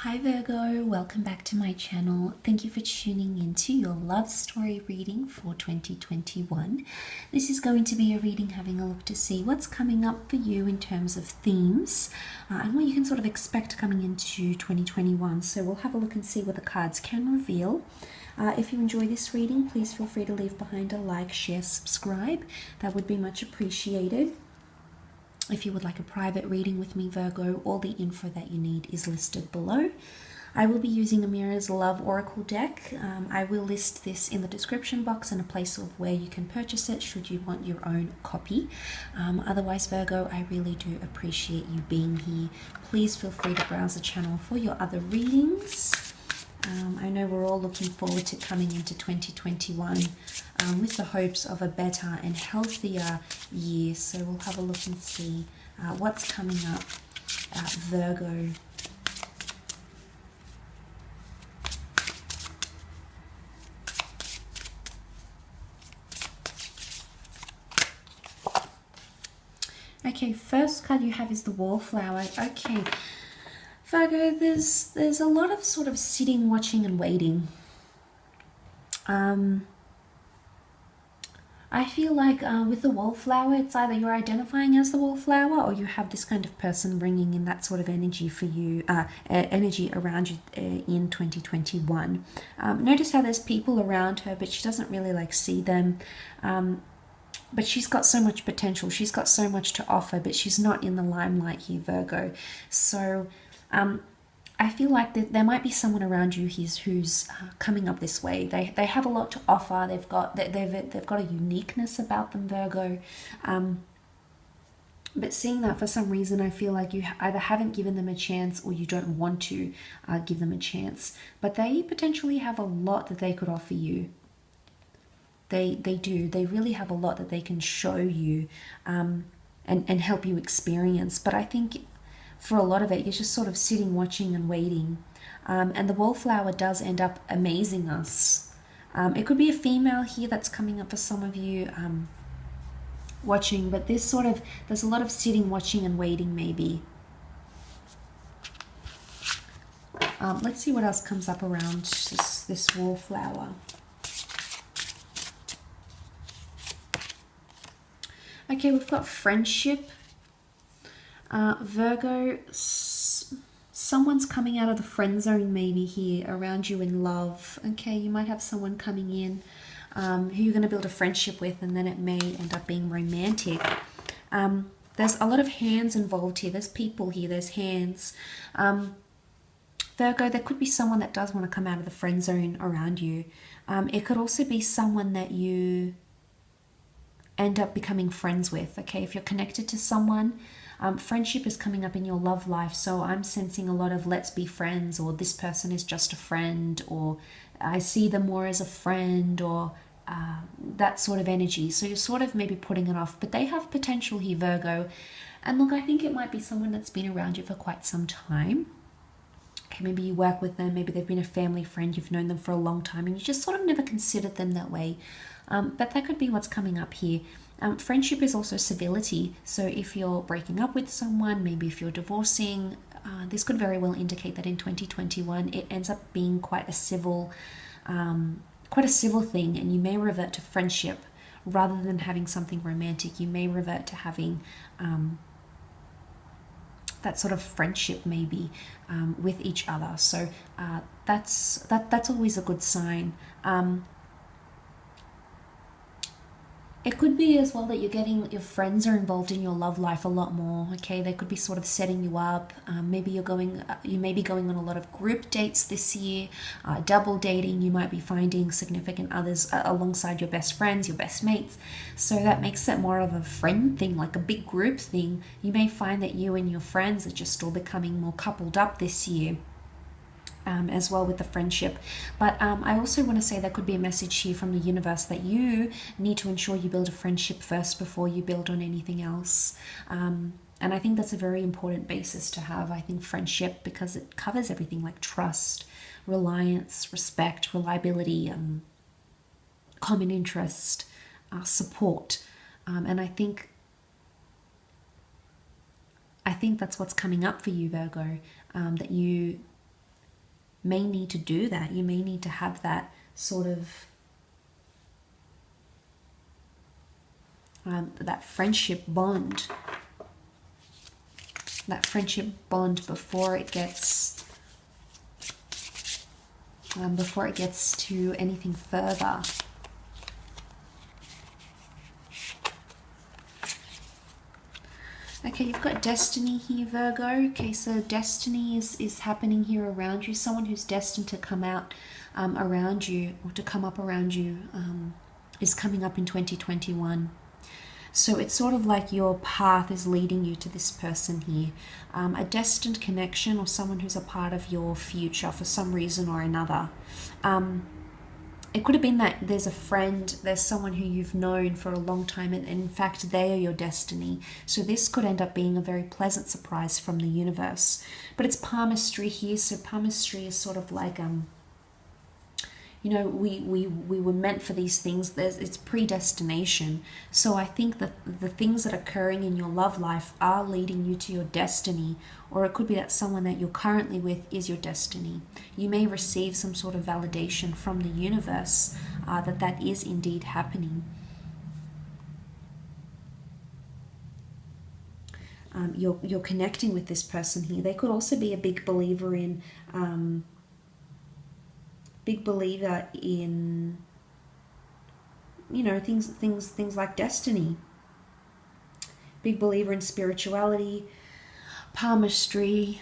Hi Virgo, welcome back to my channel. Thank you for tuning into your love story reading for 2021. This is going to be a reading having a look to see what's coming up for you in terms of themes and what you can sort of expect coming into 2021. So we'll have a look and see what the cards can reveal. If you enjoy this reading, please feel free to leave behind a like, share, subscribe. That would be much appreciated. If you would like a private reading with me, Virgo, all the info that you need is listed below. I will be using Amira's Love Oracle deck. I will list this in the description box and a place of where you can purchase it should you want your own copy. Otherwise, Virgo, I really do appreciate you being here. Please feel free to browse the channel for your other readings. I know we're all looking forward to coming into 2021 with the hopes of a better and healthier year. So we'll have a look and see what's coming up, Virgo. Okay, first card you have is the Wallflower. Okay, Virgo, there's a lot of sort of sitting, watching and waiting. I feel like with the Wallflower, it's either you're identifying as the Wallflower or you have this kind of person bringing in that sort of energy for you, energy around you in 2021. Notice how there's people around her, but she doesn't really like see them. But she's got so much potential. She's got so much to offer, but she's not in the limelight here, Virgo. So I feel like there might be someone around you who's coming up this way. They have a lot to offer. They've got a uniqueness about them, Virgo. But seeing that, for some reason, I feel like you either haven't given them a chance or you don't want to give them a chance. But they potentially have a lot that they could offer you. They do. They really have a lot that they can show you and help you experience. But I think for a lot of it, you're just sort of sitting, watching and waiting. And the Wallflower does end up amazing us. It could be a female here that's coming up for some of you watching, but there's a lot of sitting, watching and waiting maybe. Let's see what else comes up around this Wallflower. Okay, we've got friendship. Virgo, someone's coming out of the friend zone maybe here around you in love. Okay, you might have someone coming in who you're going to build a friendship with, and then it may end up being romantic. There's a lot of hands involved here. There's people here. There's hands. Virgo, there could be someone that does want to come out of the friend zone around you. It could also be someone that you end up becoming friends with. Okay, if you're connected to someone, friendship is coming up in your love life, so I'm sensing a lot of let's be friends, or this person is just a friend, or I see them more as a friend, or that sort of energy. So you're sort of maybe putting it off, but they have potential here, Virgo. And look, I think it might be someone that's been around you for quite some time. Okay, maybe you work with them, maybe they've been a family friend, you've known them for a long time and you just sort of never considered them that way. But that could be what's coming up here. Friendship is also civility. So if you're breaking up with someone, maybe if you're divorcing, this could very well indicate that in 2021 it ends up being quite a civil thing, and you may revert to friendship rather than having something romantic. You may revert to having that sort of friendship maybe with each other. So that's always a good sign. It could be as well that you're getting your friends are involved in your love life a lot more. Okay, they could be sort of setting you up. Maybe you may be going on a lot of group dates this year, double dating. You might be finding significant others alongside your best friends, your best mates. So that makes it more of a friend thing, like a big group thing. You may find that you and your friends are just all becoming more coupled up this year. As well with the friendship. But I also want to say there could be a message here from the universe that you need to ensure you build a friendship first before you build on anything else. And I think that's a very important basis to have. I think friendship, because it covers everything like trust, reliance, respect, reliability, common interest, support. And I think that's what's coming up for you, Virgo, that you may need to do that. You may need to have that sort of that friendship bond. That friendship bond before it gets to anything further. Okay, you've got destiny here, Virgo. Okay, so destiny is happening here around you. Someone who's destined to come out around you, or to come up around you, is coming up in 2021. So it's sort of like your path is leading you to this person here. A destined connection, or someone who's a part of your future for some reason or another. It could have been that there's a friend, there's someone who you've known for a long time, and in fact they are your destiny. So this could end up being a very pleasant surprise from the universe. But it's palmistry here, so palmistry is sort of like you know, we were meant for these things. It's predestination. So I think that the things that are occurring in your love life are leading you to your destiny, or it could be that someone that you're currently with is your destiny. You may receive some sort of validation from the universe that is indeed happening. You're connecting with this person here. They could also be a big believer in you know, things like destiny. Big believer in spirituality, palmistry,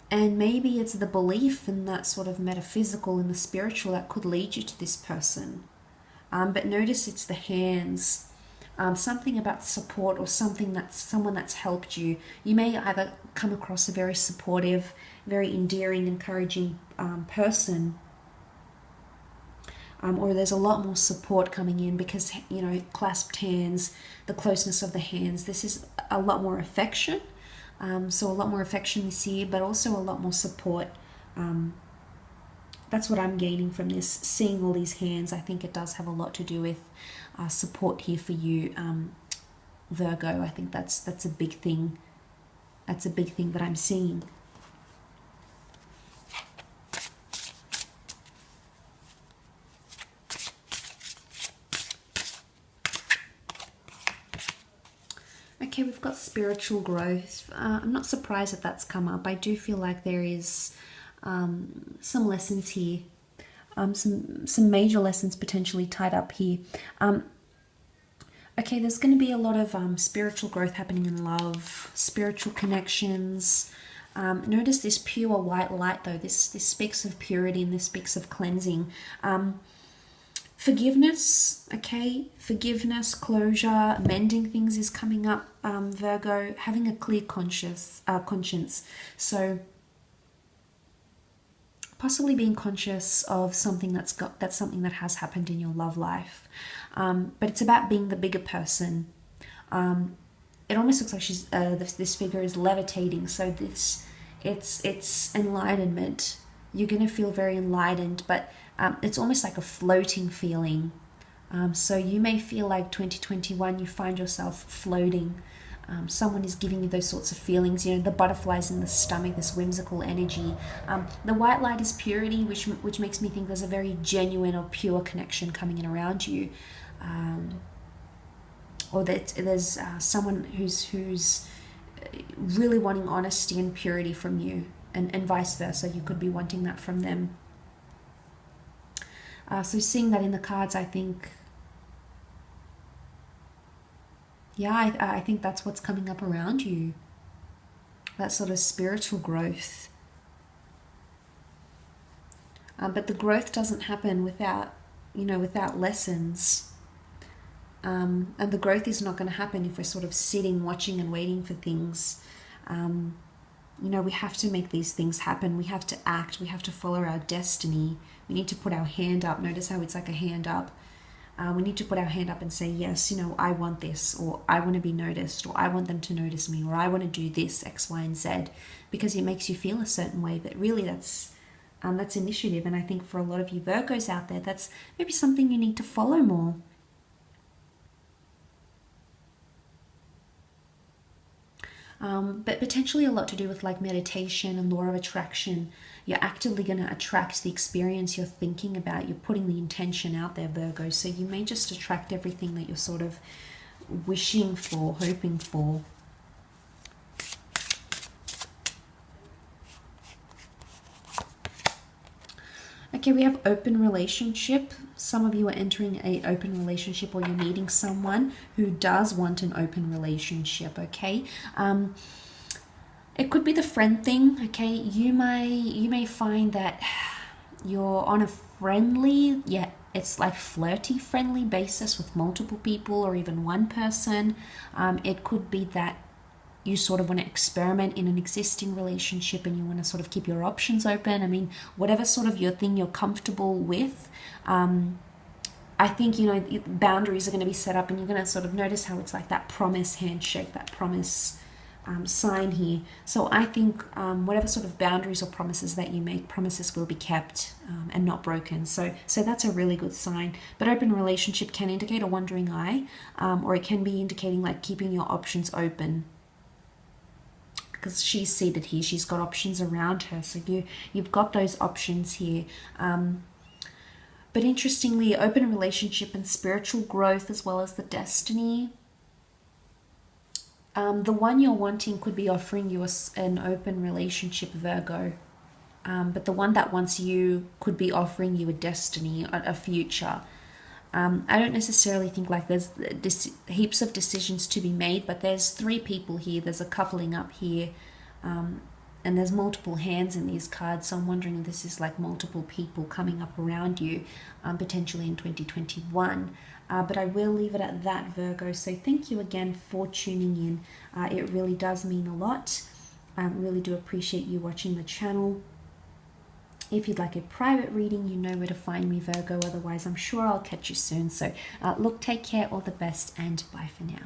and maybe it's the belief in that sort of metaphysical and the spiritual that could lead you to this person. But notice it's the hands. Something about support, or someone that's helped you. You may either come across a very supportive, very endearing, encouraging person, or there's a lot more support coming in because, you know, clasped hands, the closeness of the hands. This is a lot more affection. So a lot more affection this year, but also a lot more support. That's what I'm gaining from this. Seeing all these hands, I think it does have a lot to do with support here for you, Virgo. I think that's a big thing. That's a big thing that I'm seeing. Okay, we've got spiritual growth. I'm not surprised that that's come up. I do feel like there is some lessons here, some major lessons potentially tied up here. Okay, there's going to be a lot of spiritual growth happening in love, spiritual connections. Notice this pure white light though. This speaks of purity, and this speaks of cleansing. Forgiveness, okay? Forgiveness, closure, mending things is coming up, Virgo. Having a clear conscience. So possibly being conscious of something that's something that has happened in your love life. But it's about being the bigger person. It almost looks like she's this figure is levitating. So it's enlightenment. You're going to feel very enlightened, but it's almost like a floating feeling. So you may feel like 2021, you find yourself floating. Someone is giving you those sorts of feelings, you know, the butterflies in the stomach, this whimsical energy. The white light is purity, which makes me think there's a very genuine or pure connection coming in around you. Or that there's someone who's really wanting honesty and purity from you, and vice versa. You could be wanting that from them. So seeing that in the cards, I think, yeah, I think that's what's coming up around you. That sort of spiritual growth. But the growth doesn't happen without lessons. And the growth is not going to happen if we're sort of sitting, watching and waiting for things. We have to make these things happen. We have to act. We have to follow our destiny. We need to put our hand up. Notice how it's like a hand up. We need to put our hand up and say, yes, I want this, or I want to be noticed, or I want them to notice me, or I want to do this, X, Y, and Z, because it makes you feel a certain way. But really that's initiative. And I think for a lot of you Virgos out there, that's maybe something you need to follow more. but potentially a lot to do with like meditation and law of attraction. You're actively going to attract the experience you're thinking about. You're putting the intention out there, Virgo. So you may just attract everything that you're sort of wishing for, hoping for. Okay, we have open relationship. Some of you are entering an open relationship, or you're meeting someone who does want an open relationship, okay? It could be the friend thing, okay? You may find that you're on a friendly, yeah, it's like flirty friendly basis with multiple people or even one person. It could be that you sort of want to experiment in an existing relationship and you want to sort of keep your options open. I mean, whatever sort of your thing you're comfortable with. I think, you know, boundaries are going to be set up, and you're going to sort of notice how it's like that promise handshake, that promise sign here. So I think whatever sort of boundaries or promises that you make, promises will be kept and not broken. So that's a really good sign. But open relationship can indicate a wandering eye, or it can be indicating like keeping your options open. Because she's seated here, she's got options around her, so you've got those options here. But interestingly, open relationship and spiritual growth, as well as the destiny. The one you're wanting could be offering you an open relationship, Virgo. But the one that wants you could be offering you a destiny, a future. I don't necessarily think like there's heaps of decisions to be made, but there's 3 people here, there's a coupling up here, and there's multiple hands in these cards, so I'm wondering if this is like multiple people coming up around you, potentially in 2021. But I will leave it at that, Virgo. So thank you again for tuning in. It really does mean a lot. I really do appreciate you watching the channel. If you'd like a private reading, you know where to find me, Virgo. Otherwise, I'm sure I'll catch you soon. So look, take care, all the best, and bye for now.